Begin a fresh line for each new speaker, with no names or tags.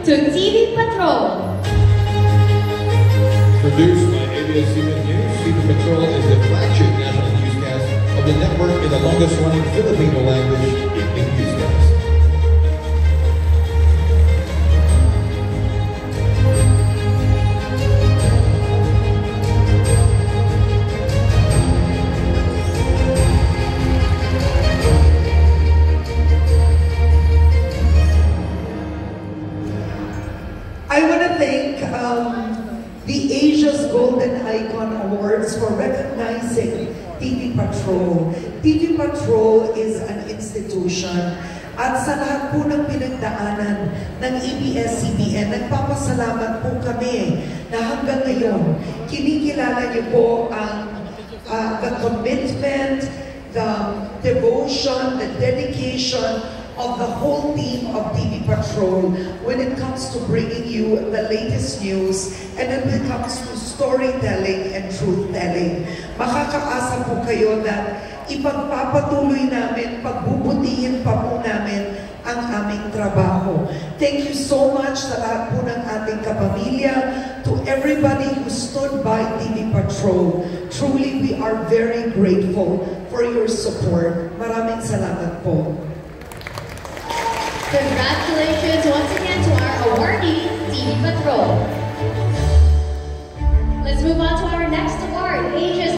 to TV Patrol.
Produced by ABS-CBN News, TV Patrol is the flagship national newscast of the network in the longest-running Filipino language evening newscast.
I want to thank the Asia's Golden Icon Awards for recognizing TV Patrol. TV Patrol is an institution at sa lahat po ng pinagdaanan ng ABS-CBN, nagpapasalamat po kami na hanggang ngayon, kinikilala niyo po ang the commitment, the devotion, the dedication of the whole team of TV Patrol when it comes to bringing you the latest news and when it comes to storytelling and truth-telling. Makakaasa po kayo na ipagpapatuloy namin, pagbubutihin pa po namin ang aming trabaho. Thank you so much sa lahat po ng ating kapamilya, to everybody who stood by TV Patrol. Truly, we are very grateful for your support. Maraming salamat po.
Congratulations once again to our awardee, TV Patrol. Let's move on to our next award, Asia's